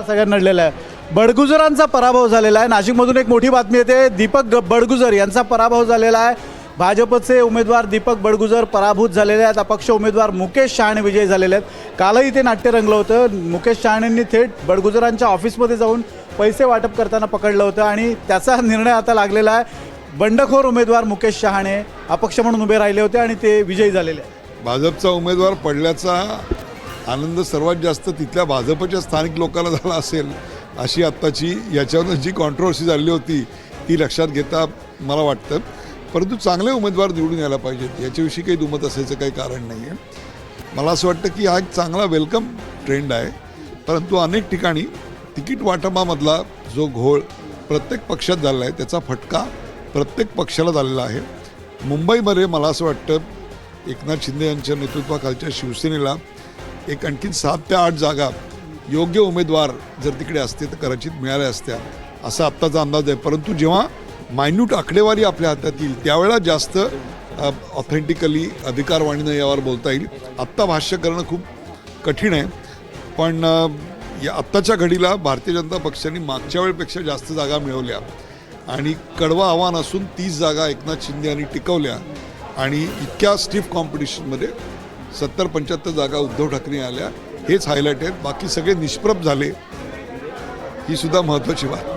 सगळ्यांना नडलेला आहे। बडगुजरांचा पराभव झालेला आहे। नाशिकमधून एक मोठी बातमी येते, दीपक बडगुजर यांचा पराभव झालेला आहे। भाजपचे उमेदवार दीपक बडगुजर पराभूत झालेले आहेत। अपक्ष उमेदवार मुकेश शहाणे विजयी झालेले आहेत। कालही ते नाट्य रंगलं होतं। मुकेश शहाणेंनी थेट बडगुजरांच्या ऑफिसमध्ये जाऊन पैसे वाटप करताना पकडलं होतं आणि त्याचा निर्णय आता लागलेला आहे। बंडखोर उमेदवार मुकेश शहाणे अपक्ष म्हणून उभे राहिले होते आणि ते विजयी झालेले आहेत। भाजपचा उमेदवार पडल्याचा आनंद सर्वात जास्त तिथल्या भाजपच्या स्थानिक लोकांना झाला असेल अशी आत्ताची याच्यावर जी कॉन्ट्रोवर्सी झाली होती ती लक्षात घेता मला वाटतं। परंतु चांगले उमेदवार निवडून यायला पाहिजेत याच्याविषयी काही दुमत असायचं काही कारण नाही आहे। मला असं वाटतं की हा एक चांगला वेलकम ट्रेंड आहे। परंतु अनेक ठिकाणी तिकीट वाटपामधला जो घोळ प्रत्येक पक्षात झाला आहे त्याचा फटका प्रत्येक पक्षाला झालेला आहे। मुंबईमध्ये मला असं वाटतं एकनाथ शिंदे यांच्या नेतृत्वाखालच्या शिवसेनेला एक आणखीन 7 ते 8 जागा योग्य उमेदवार जर तिकडे असते तर कदाचित मिळाल्या असत्या असा आत्ताचा अंदाज आहे। परंतु जेव्हा मायन्यूट आकडेवारी आपल्या हातात येईल त्यावेळेला जास्त ऑथेंटिकली अधिकारवाणीनं यावर बोलता येईल। आत्ता भाष्य करणं खूप कठीण आहे, पण या आत्ताच्या घडीला भारतीय जनता पक्षाने मागच्या वेळेपेक्षा जास्त जागा मिळवल्या आणि कडवं आव्हान असून 30 जागा एकनाथ शिंदे यांनी टिकवल्या आणि इतक्या स्टिफ कॉम्पिटिशनमध्ये 70-75 जागा उद्धव ठाकरे आल्या, हेच हायलाईट आहेत। बाकी सगळे निष्प्रभ झाले, ही सुद्धा महत्त्वाची बात।